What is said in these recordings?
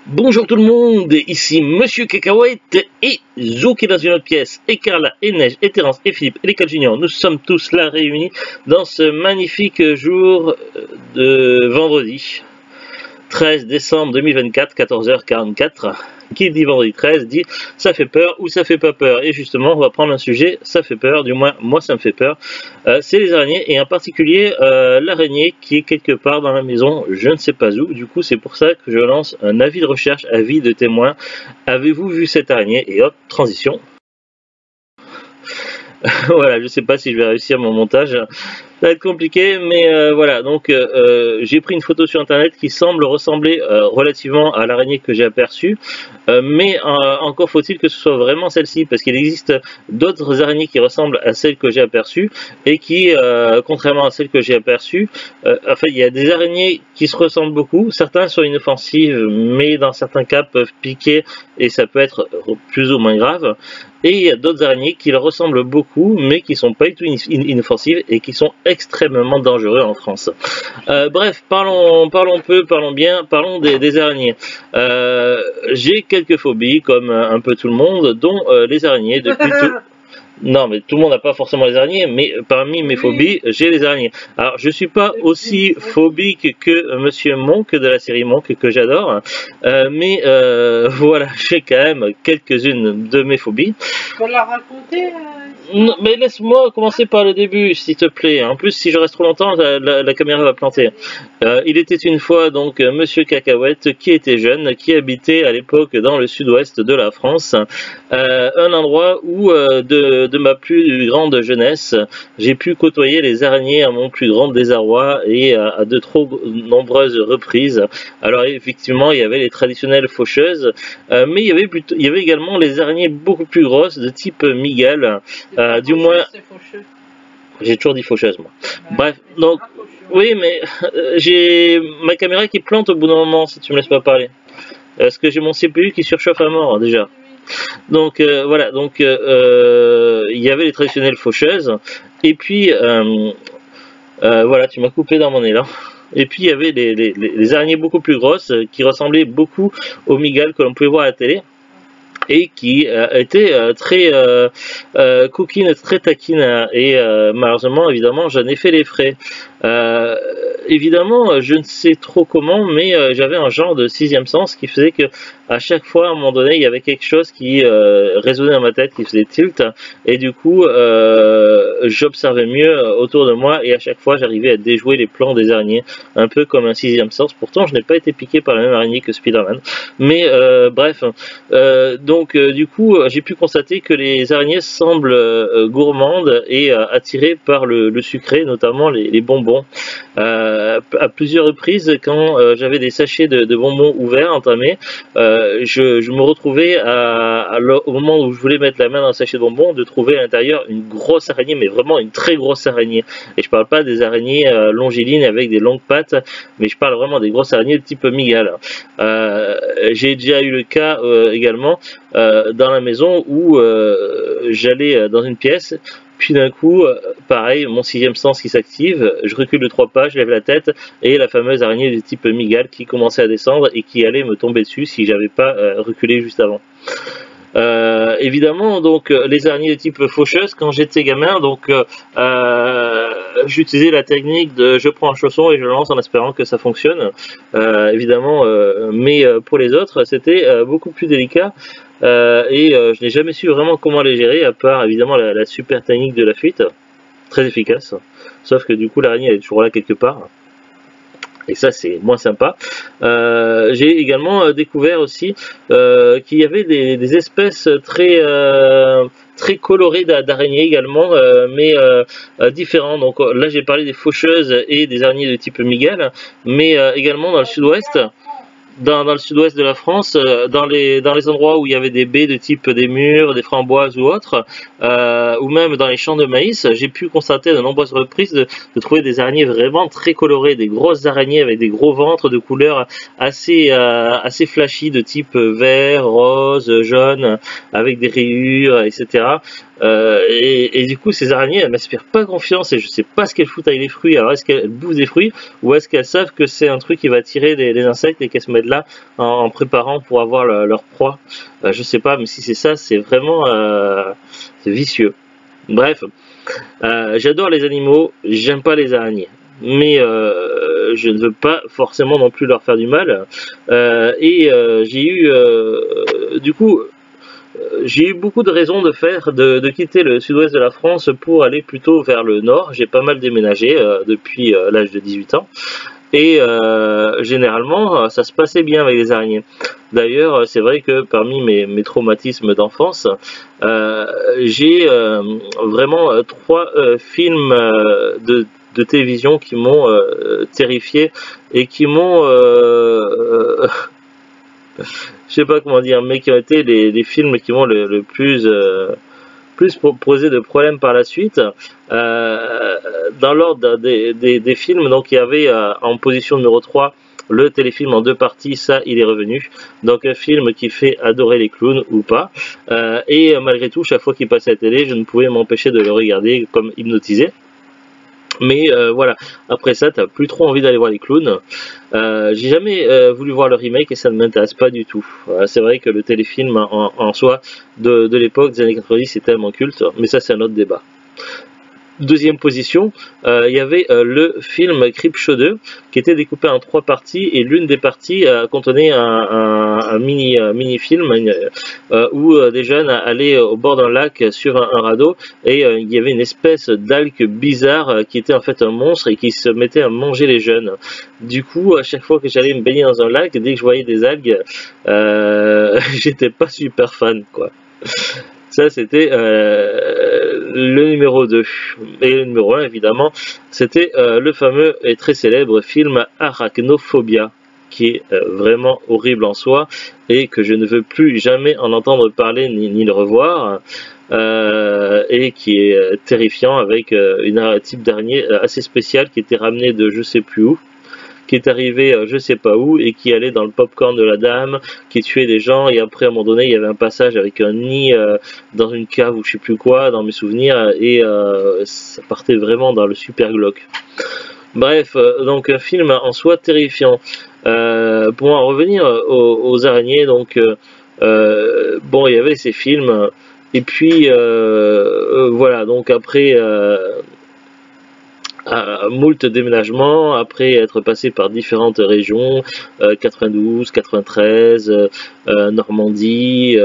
Bonjour tout le monde, ici Monsieur Cacahuète et Zou qui est dans une autre pièce, et Carla, et Neige, et Terence, et Philippe, et l'école junior. Nous sommes tous là réunis dans ce magnifique jour de vendredi 13 décembre 2024, 14h44. Qui dit vendredi 13 dit ça fait peur ou ça fait pas peur. Et justement, on va prendre un sujet, ça fait peur, du moins moi ça me fait peur. C'est les araignées et en particulier l'araignée qui est quelque part dans la maison, je ne sais pas où. Du coup, c'est pour ça que je lance un avis de recherche, avis de témoin. Avez-vous vu cette araignée? Et hop, transition. Voilà, je sais pas si je vais réussir mon montage. Ça va être compliqué, mais voilà. Donc, j'ai pris une photo sur internet qui semble ressembler relativement à l'araignée que j'ai aperçue, mais encore faut-il que ce soit vraiment celle-ci, parce qu'il existe d'autres araignées qui ressemblent à celles que j'ai aperçues et qui, contrairement à celles que j'ai aperçues, enfin, il y a des araignées qui se ressemblent beaucoup. Certains sont inoffensives, mais dans certains cas peuvent piquer et ça peut être plus ou moins grave. Et il y a d'autres araignées qui leur ressemblent beaucoup, mais qui sont pas du tout inoffensives et qui sont extrêmement dangereux en France. Bref, parlons peu, parlons bien, parlons des araignées. J'ai quelques phobies, comme un peu tout le monde, dont les araignées depuis tout... Non, mais tout le monde n'a pas forcément les araignées, mais parmi mes phobies, j'ai les araignées. Alors, je suis pas aussi phobique que Monsieur Monk de la série Monk, que j'adore, mais voilà, j'ai quand même quelques-unes de mes phobies. Tu peux la raconter Non, mais laisse-moi commencer par le début, s'il te plaît. En plus, si je reste trop longtemps, la caméra va planter. Il était une fois donc Monsieur Cacahuète qui était jeune, qui habitait à l'époque dans le sud-ouest de la France, un endroit où de ma plus grande jeunesse, j'ai pu côtoyer les araignées à mon plus grand désarroi et à de trop nombreuses reprises. Alors effectivement, il y avait les traditionnelles faucheuses, mais il y avait également les araignées beaucoup plus grosses de type mygale. Du moins, j'ai toujours dit faucheuse moi. Bref, donc oui, mais j'ai ma caméra qui plante au bout d'un moment si tu me laisses pas parler. Parce que j'ai mon CPU qui surchauffe à mort déjà. Donc voilà, donc il y avait les traditionnelles faucheuses, et puis voilà, tu m'as coupé dans mon élan. Et puis il y avait les araignées beaucoup plus grosses qui ressemblaient beaucoup aux mygales que l'on pouvait voir à la télé, et qui était très coquine, très taquine, et malheureusement, évidemment, j'en ai fait les frais. Évidemment, je ne sais trop comment, mais j'avais un genre de sixième sens qui faisait que à chaque fois, à un moment donné, il y avait quelque chose qui résonnait dans ma tête, qui faisait tilt, et du coup, j'observais mieux autour de moi, et à chaque fois, j'arrivais à déjouer les plans des araignées, un peu comme un sixième sens. Pourtant, je n'ai pas été piqué par la même araignée que Spider-Man, mais bref. Donc, du coup, j'ai pu constater que les araignées semblent gourmandes et attirées par le sucré, notamment les bonbons. À plusieurs reprises, quand j'avais des sachets de bonbons ouverts, entamés, je me retrouvais au moment où je voulais mettre la main dans le sachet de bonbons, de trouver à l'intérieur une grosse araignée, mais vraiment une très grosse araignée. Et je parle pas des araignées longilines avec des longues pattes, mais je parle vraiment des grosses araignées de type mygale. J'ai déjà eu le cas également dans la maison où j'allais dans une pièce, puis d'un coup, pareil, mon sixième sens qui s'active, je recule de 3 pas, je lève la tête, et la fameuse araignée du type mygale qui commençait à descendre et qui allait me tomber dessus si j'avais pas reculé juste avant. Évidemment, donc les araignées de type faucheuse, quand j'étais gamin, donc j'utilisais la technique de je prends un chausson et je le lance en espérant que ça fonctionne. Évidemment, mais pour les autres, c'était beaucoup plus délicat. Et je n'ai jamais su vraiment comment les gérer, à part évidemment la super technique de la fuite, très efficace, sauf que du coup l'araignée elle est toujours là quelque part, et ça c'est moins sympa. J'ai également découvert aussi qu'il y avait des espèces très colorées d'araignées également, mais différents. Donc là j'ai parlé des faucheuses et des araignées de type mygale, mais également dans le sud-ouest. Dans le sud-ouest de la France, dans les endroits où il y avait des baies de type des mûres, des framboises ou autres, ou même dans les champs de maïs, j'ai pu constater à de nombreuses reprises de trouver des araignées vraiment très colorées, des grosses araignées avec des gros ventres de couleurs assez flashy de type vert, rose, jaune, avec des rayures, etc. Et du coup, ces araignées, elles m'inspirent pas confiance et je sais pas ce qu'elles foutent avec les fruits. Alors, est-ce qu'elles bouffent des fruits ou est-ce qu'elles savent que c'est un truc qui va attirer les insectes et qu'elles se mettent là en préparant pour avoir leur proie? Je sais pas, mais si c'est ça, c'est vraiment c'est vicieux. Bref, j'adore les animaux, j'aime pas les araignées. Mais je ne veux pas forcément non plus leur faire du mal. J'ai eu, du coup, j'ai eu beaucoup de raisons de quitter le sud-ouest de la France pour aller plutôt vers le nord. J'ai pas mal déménagé depuis l'âge de 18 ans. Et généralement, ça se passait bien avec les araignées. D'ailleurs, c'est vrai que parmi mes traumatismes d'enfance, j'ai vraiment trois films de télévision qui m'ont terrifié et qui m'ont je sais pas comment dire, mais qui ont été les films qui m'ont le plus posé de problèmes par la suite. Dans l'ordre des films, donc il y avait en position numéro 3 le téléfilm en deux parties, ça il est revenu. Donc un film qui fait adorer les clowns ou pas. Et malgré tout, chaque fois qu'il passait à la télé, je ne pouvais m'empêcher de le regarder comme hypnotisé. Mais voilà, après ça, t'as plus trop envie d'aller voir les clowns. J'ai jamais voulu voir le remake et ça ne m'intéresse pas du tout. C'est vrai que le téléfilm en soi de l'époque des années 90 c'est tellement culte, mais ça c'est un autre débat. Deuxième position, il y avait le film Creepshow 2 qui était découpé en trois parties et l'une des parties contenait un mini-film où des jeunes allaient au bord d'un lac sur un radeau et il y avait une espèce d'algue bizarre qui était en fait un monstre et qui se mettait à manger les jeunes. Du coup, à chaque fois que j'allais me baigner dans un lac, dès que je voyais des algues, j'étais pas super fan quoi. Ça, c'était le numéro 2. Et le numéro 1, évidemment, c'était le fameux et très célèbre film Arachnophobia, qui est vraiment horrible en soi, et que je ne veux plus jamais en entendre parler ni le revoir, et qui est terrifiant, avec un type d'araignée assez spécial qui était ramené de je sais plus où, qui est arrivé je sais pas où et qui allait dans le popcorn de la dame, qui tuait des gens et après à un moment donné il y avait un passage avec un nid dans une cave ou je sais plus quoi dans mes souvenirs et ça partait vraiment dans le super glauque. Bref, donc un film en soi terrifiant. Pour en revenir aux araignées, donc bon il y avait ces films et puis voilà donc après moult déménagements, après être passé par différentes régions, 92, 93, Normandie,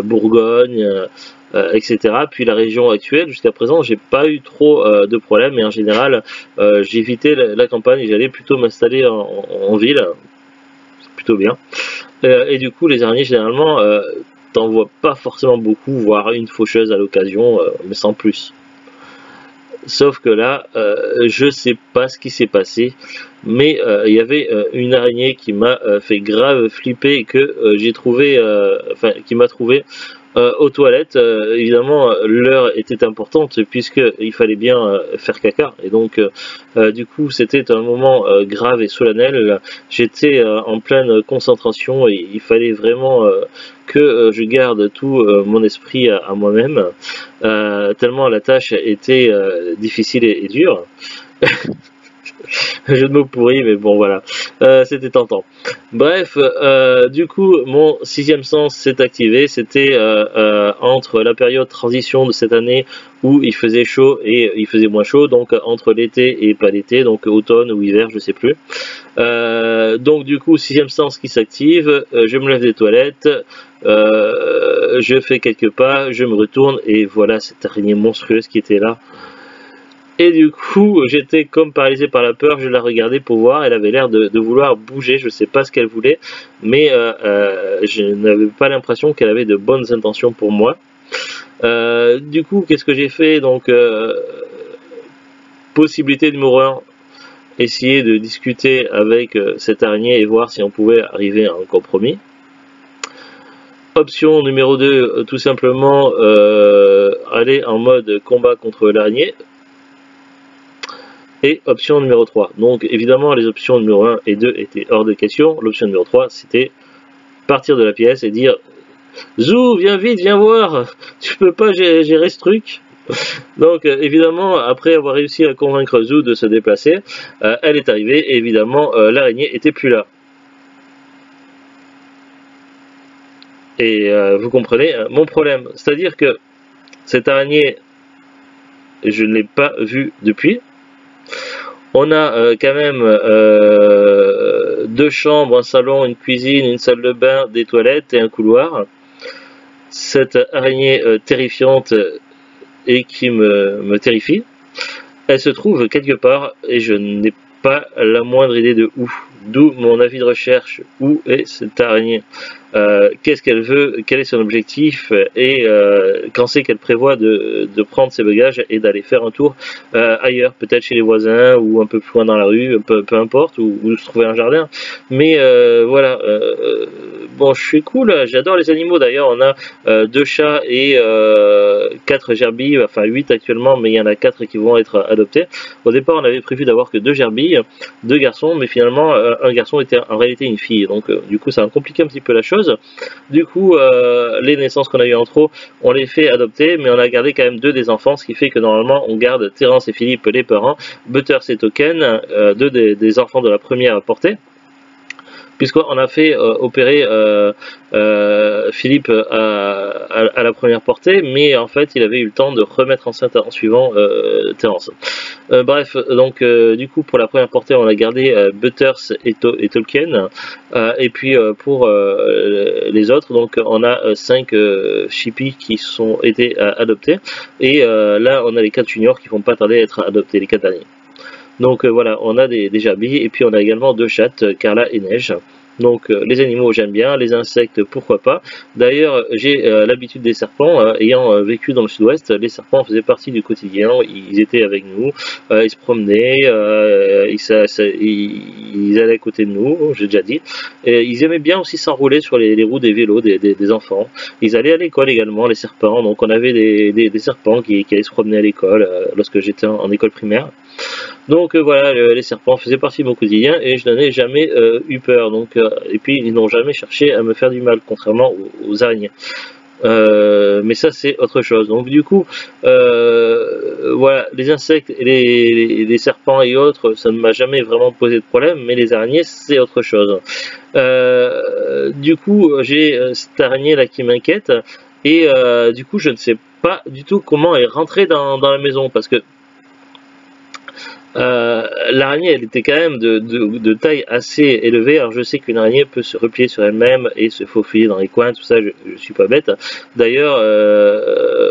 Bourgogne, etc. Puis la région actuelle, jusqu'à présent, j'ai pas eu trop de problèmes, et en général, j'évitais la campagne et j'allais plutôt m'installer en ville, c'est plutôt bien. Et du coup, les araignées, généralement, t'en vois pas forcément beaucoup, voire une faucheuse à l'occasion, mais sans plus. Sauf que là, je sais pas ce qui s'est passé, mais il y avait une araignée qui m'a fait grave flipper et que j'ai trouvé, enfin qui m'a trouvé aux toilettes. Évidemment, l'heure était importante puisque il fallait bien faire caca et donc du coup c'était un moment grave et solennel. J'étais en pleine concentration et il fallait vraiment que je garde tout mon esprit à moi-même, tellement la tâche était difficile et dure. Jeu de mots pourri, mais bon voilà, c'était tentant. Bref, du coup, mon sixième sens s'est activé. C'était entre la période transition de cette année où il faisait chaud et il faisait moins chaud, donc entre l'été et pas l'été, donc automne ou hiver, je sais plus. Donc du coup, sixième sens qui s'active, je me lève des toilettes, je fais quelques pas, je me retourne et voilà cette araignée monstrueuse qui était là. Et du coup, j'étais comme paralysé par la peur, je la regardais pour voir, elle avait l'air de vouloir bouger, je sais pas ce qu'elle voulait, mais je n'avais pas l'impression qu'elle avait de bonnes intentions pour moi. Du coup, qu'est-ce que j'ai fait? Donc, possibilité numéro 1, essayer de discuter avec cette araignée et voir si on pouvait arriver à un compromis. Option numéro 2, tout simplement aller en mode combat contre l'araignée. Et option numéro 3. Donc évidemment les options numéro 1 et 2 étaient hors de question. L'option numéro 3 c'était partir de la pièce et dire Zou, viens vite, viens voir, tu peux pas gérer ce truc. Donc évidemment, après avoir réussi à convaincre Zou de se déplacer, elle est arrivée et évidemment l'araignée était plus là. Et vous comprenez mon problème, c'est-à-dire que cette araignée, je ne l'ai pas vue depuis. On a quand même 2 chambres, un salon, une cuisine, une salle de bain, des toilettes et un couloir. Cette araignée terrifiante et qui me terrifie, elle se trouve quelque part et je n'ai pas la moindre idée de où. D'où mon avis de recherche. Où est cette araignée? Qu'est-ce qu'elle veut? Quel est son objectif? Et quand c'est qu'elle prévoit de prendre ses bagages et d'aller faire un tour ailleurs, peut-être chez les voisins ou un peu plus loin dans la rue, peu importe, ou se trouver un jardin. Mais voilà. Bon, je suis cool, j'adore les animaux. D'ailleurs, on a 2 chats et 4 gerbilles, enfin 8 actuellement, mais il y en a 4 qui vont être adoptés. Au départ, on avait prévu d'avoir que 2 gerbilles, 2 garçons, mais finalement, un garçon était en réalité une fille. Donc, du coup, ça a compliqué un petit peu la chose. Du coup, les naissances qu'on a eues en trop, on les fait adopter, mais on a gardé quand même 2 des enfants, ce qui fait que normalement, on garde Terence et Philippe, les parents, Butters et Token, 2 des enfants de la première portée. Puisqu'on a fait opérer Philippe à la première portée, mais en fait il avait eu le temps de remettre enceinte en suivant Terence. Bref, donc du coup pour la première portée on a gardé Butters et Tolkien, et puis pour les autres, donc on a 5 chippies qui sont été adoptés, et là on a les 4 juniors qui vont pas tarder à être adoptés, les 4 derniers. Donc voilà, on a des gerbilles et puis on a également 2 chattes, Carla et Neige. Donc les animaux j'aime bien, les insectes pourquoi pas. D'ailleurs j'ai l'habitude des serpents, ayant vécu dans le sud-ouest, les serpents faisaient partie du quotidien, ils étaient avec nous, ils se promenaient, ils allaient à côté de nous, j'ai déjà dit. Et ils aimaient bien aussi s'enrouler sur les roues des vélos des enfants. Ils allaient à l'école également, les serpents, donc on avait des serpents qui allaient se promener à l'école lorsque j'étais en école primaire. Donc voilà, les serpents faisaient partie de mon quotidien et je n'en ai jamais eu peur. Donc, et puis ils n'ont jamais cherché à me faire du mal, contrairement aux araignées. Mais ça c'est autre chose. Donc du coup, voilà, les insectes et les serpents et autres, ça ne m'a jamais vraiment posé de problème, mais les araignées c'est autre chose. Du coup, j'ai cette araignée là qui m'inquiète et du coup je ne sais pas du tout comment elle est rentrée dans la maison, parce que l'araignée elle était quand même de taille assez élevée. Alors je sais qu'une araignée peut se replier sur elle-même et se faufiler dans les coins, tout ça, je suis pas bête. D'ailleurs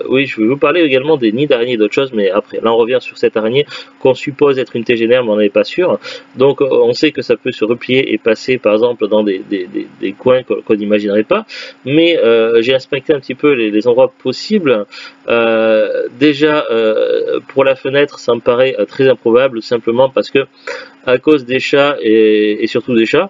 oui, je vais vous parler également des nids d'araignées et d'autres choses, mais après là on revient sur cette araignée qu'on suppose être une tégénaire mais on n'est pas sûr. Donc on sait que ça peut se replier et passer par exemple dans des coins qu'on n'imaginerait pas, mais j'ai inspecté un petit peu les endroits possibles. Déjà pour la fenêtre ça me paraît très improbable, simplement parce que à cause des chats et surtout des chats,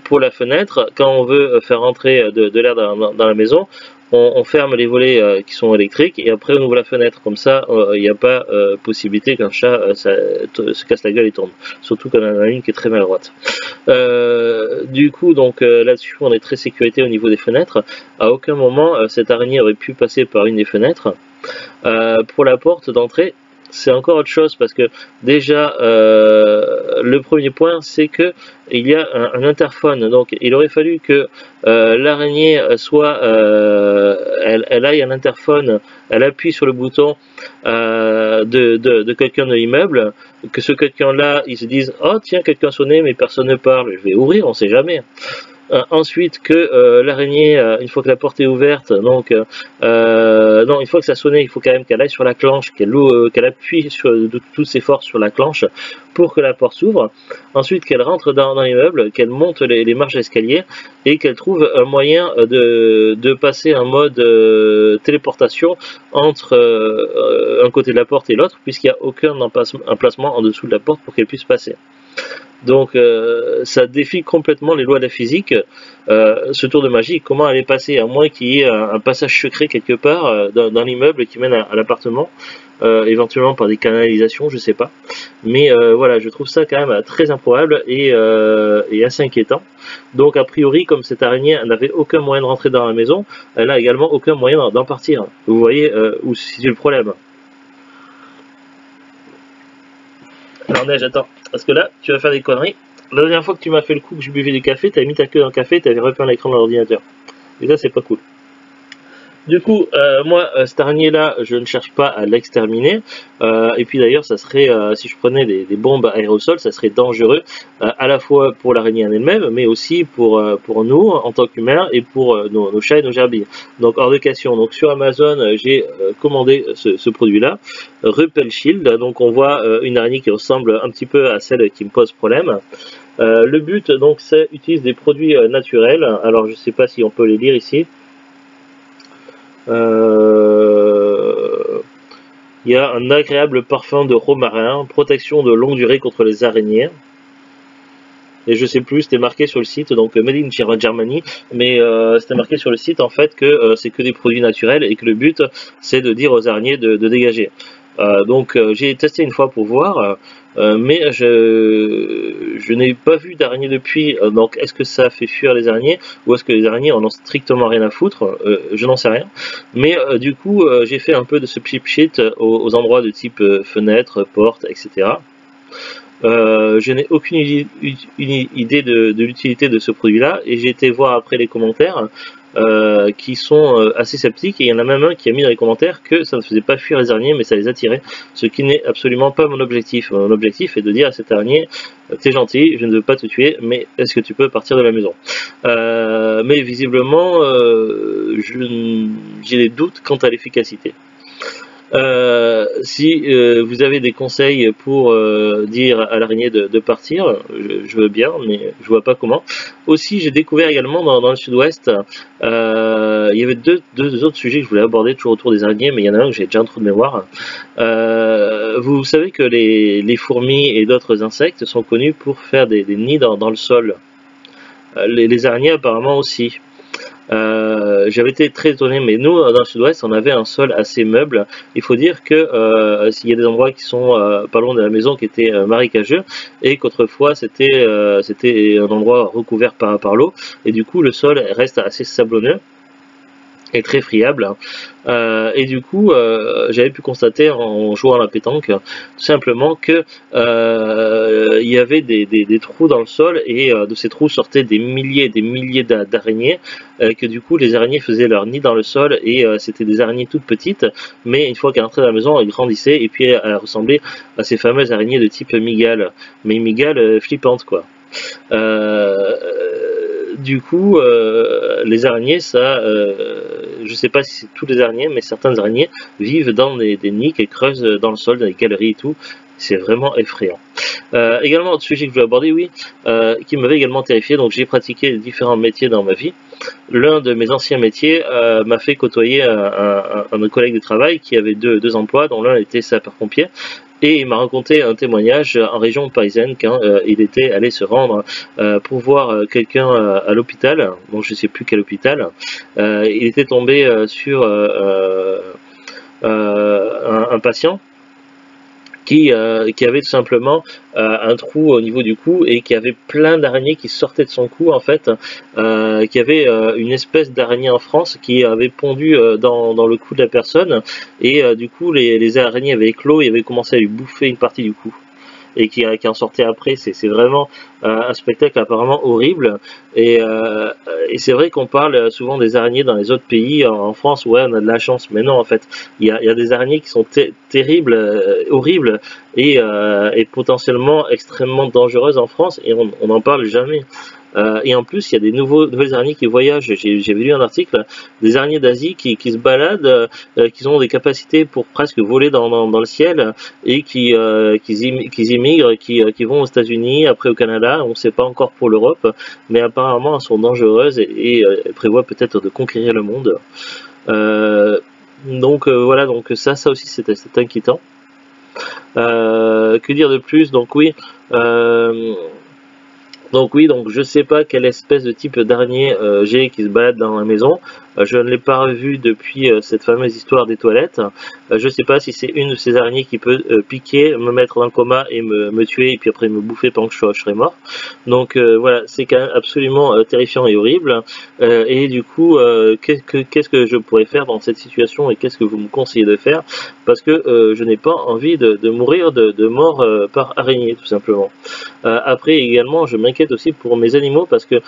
pour la fenêtre, quand on veut faire entrer de l'air dans la maison, on ferme les volets qui sont électriques et après on ouvre la fenêtre, comme ça il n'y a pas possibilité qu'un chat se casse la gueule et tombe, surtout quand on en a une qui est très maladroite. Du coup donc là-dessus on est très sécurité au niveau des fenêtres. À aucun moment cette araignée aurait pu passer par une des fenêtres. Pour la porte d'entrée, c'est encore autre chose, parce que déjà le premier point c'est que il y a un interphone, donc il aurait fallu que l'araignée soit elle aille à l'interphone, elle appuie sur le bouton de quelqu'un de l'immeuble, que ce quelqu'un là il se dise oh tiens quelqu'un sonnait mais personne ne parle, je vais ouvrir, on sait jamais. Ensuite que l'araignée, une fois que la porte est ouverte, donc non, une fois que ça a sonné, il faut quand même qu'elle aille sur la clenche, qu'elle appuie de toutes ses forces sur la clenche pour que la porte s'ouvre. Ensuite qu'elle rentre dans l'immeuble, qu'elle monte les marches d'escalier et qu'elle trouve un moyen de passer en mode téléportation entre un côté de la porte et l'autre, puisqu'il n'y a aucun emplacement en dessous de la porte pour qu'elle puisse passer. Donc ça défie complètement les lois de la physique. Ce tour de magie, comment elle est passée, à moins qu'il y ait un passage secret quelque part dans l'immeuble qui mène à l'appartement, éventuellement par des canalisations, je sais pas. Mais voilà, je trouve ça quand même très improbable et assez inquiétant. Donc a priori, comme cette araignée n'avait aucun moyen de rentrer dans la maison, elle n'a également aucun moyen d'en partir. Vous voyez où se situe le problème. Alors Neige, attends, parce que là, tu vas faire des conneries. La dernière fois que tu m'as fait le coup que je buvais du café, t'avais mis ta queue dans le café, t'avais repeint l'écran de l'ordinateur. Et ça, c'est pas cool. Du coup, moi, cette araignée-là, je ne cherche pas à l'exterminer. Et puis d'ailleurs, ça serait, si je prenais des bombes aérosols, ça serait dangereux, à la fois pour l'araignée en elle-même, mais aussi pour nous, en tant qu'humains, et pour nos chats et nos gerbilles. Donc, hors de question. Donc, sur Amazon, j'ai commandé ce produit-là, Repel Shield. Donc, on voit une araignée qui ressemble un petit peu à celle qui me pose problème. Le but, donc, c'est utiliser des produits naturels. Alors, je ne sais pas si on peut les lire ici. Il y a un agréable parfum de romarin, protection de longue durée contre les araignées. Et je sais plus, c'était marqué sur le site, donc Made in Germany, mais c'était marqué sur le site en fait que c'est que des produits naturels et que le but c'est de dire aux araignées de dégager. Donc j'ai testé une fois pour voir, mais je n'ai pas vu d'araignées depuis. Donc est-ce que ça fait fuir les araignées ou est-ce que les araignées en ont strictement rien à foutre? Je n'en sais rien. Mais du coup j'ai fait un peu de ce cheap shit aux endroits de type fenêtre, porte, etc. Je n'ai aucune idée de l'utilité de ce produit-là et j'ai été voir après les commentaires qui sont assez sceptiques et il y en a même un qui a mis dans les commentaires que ça ne faisait pas fuir les araignées mais ça les attirait, ce qui n'est absolument pas mon objectif. Mon objectif est de dire à cette araignée t'es gentil, je ne veux pas te tuer mais est-ce que tu peux partir de la maison? Mais visiblement j'ai des doutes quant à l'efficacité. Si vous avez des conseils pour dire à l'araignée de partir, je veux bien, mais je vois pas comment. Aussi, j'ai découvert également dans le sud-ouest, il y avait deux autres sujets que je voulais aborder toujours autour des araignées, mais il y en a un que j'ai déjà un trou de mémoire. Vous savez que les fourmis et d'autres insectes sont connus pour faire des nids dans le sol. Les araignées apparemment aussi. J'avais été très étonné, mais nous dans le sud-ouest on avait un sol assez meuble. Il faut dire que s'il y a des endroits qui sont pas loin de la maison qui étaient marécageux et qu'autrefois c'était un endroit recouvert par l'eau et du coup le sol reste assez sablonneux et très friable. Et du coup j'avais pu constater en jouant à la pétanque tout simplement que il y avait des trous dans le sol et de ces trous sortaient des milliers d'araignées, que du coup les araignées faisaient leur nid dans le sol et c'était des araignées toutes petites, mais une fois qu'elles rentraient dans la maison elles grandissaient et puis elles ressemblaient à ces fameuses araignées de type mygale, mais mygale flippante quoi. Du coup, les araignées, ça, je sais pas si c'est tous les araignées, mais certaines araignées vivent dans des nids qu'elles creusent dans le sol, dans les galeries et tout. C'est vraiment effrayant. Également, autre sujet que je voulais aborder, oui, qui m'avait également terrifié. Donc, j'ai pratiqué différents métiers dans ma vie. L'un de mes anciens métiers m'a fait côtoyer un collègue de travail qui avait deux emplois, dont l'un était sapeur-pompier. Et il m'a raconté un témoignage en région parisienne quand il était allé se rendre pour voir quelqu'un à l'hôpital, donc je ne sais plus quel hôpital. Il était tombé sur un patient qui avait tout simplement un trou au niveau du cou et qui avait plein d'araignées qui sortaient de son cou en fait, qui avait une espèce d'araignée en France qui avait pondu dans le cou de la personne et du coup les araignées avaient éclos et avaient commencé à lui bouffer une partie du cou et qui en sortait après. C'est vraiment un spectacle apparemment horrible et c'est vrai qu'on parle souvent des araignées dans les autres pays. En France, ouais, on a de la chance, mais non, en fait il y a des araignées qui sont terribles, horribles et potentiellement extrêmement dangereuses en France et on n'en parle jamais. Et en plus, il y a des nouvelles araignées qui voyagent. J'ai lu un article, des araignées d'Asie qui se baladent, qui ont des capacités pour presque voler dans le ciel et qui immigrent, qui vont aux États-Unis, après au Canada. On ne sait pas encore pour l'Europe, mais apparemment elles sont dangereuses et elles prévoient peut-être de conquérir le monde. Donc voilà, donc ça aussi c'est inquiétant. Que dire de plus? Donc je sais pas quelle espèce de type d'araignée j'ai qui se balade dans la maison. Je ne l'ai pas revu depuis cette fameuse histoire des toilettes. Je sais pas si c'est une de ces araignées qui peut piquer, me mettre dans le coma et me tuer et puis après me bouffer pendant que je serai mort. Donc voilà, c'est quand même absolument terrifiant et horrible. Et du coup, qu'est-ce que je pourrais faire dans cette situation et qu'est-ce que vous me conseillez de faire? Parce que je n'ai pas envie de mourir de mort par araignée, tout simplement. Après également, je m'inquiète aussi pour mes animaux parce que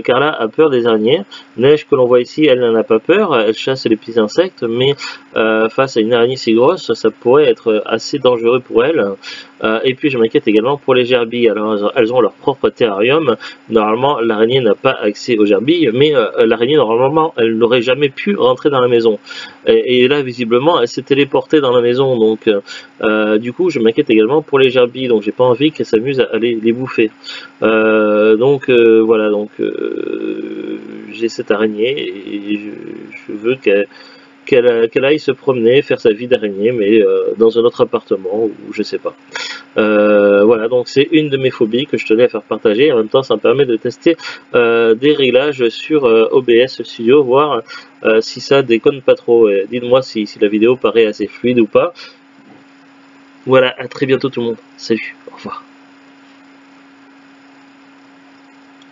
Carla a peur des araignées. Neige que l'on voit ici, elle n'en a pas peur, elle chasse les petits insectes, mais face à une araignée si grosse, ça pourrait être assez dangereux pour elle. Et puis je m'inquiète également pour les gerbilles. Alors elles ont leur propre terrarium. Normalement, l'araignée n'a pas accès aux gerbilles, mais l'araignée normalement, elle n'aurait jamais pu rentrer dans la maison. Et là, visiblement, elle s'est téléportée dans la maison. Donc, du coup, je m'inquiète également pour les gerbilles. Donc, j'ai pas envie qu'elles s'amusent à les bouffer. Voilà. Donc, j'ai cette araignée et je veux qu'elle aille se promener, faire sa vie d'araignée, mais dans un autre appartement ou je sais pas. Voilà, donc c'est une de mes phobies que je tenais à faire partager. En même temps, ça me permet de tester des réglages sur OBS Studio, voir si ça déconne pas trop. Dites-moi si la vidéo paraît assez fluide ou pas. Voilà, à très bientôt tout le monde. Salut, au revoir.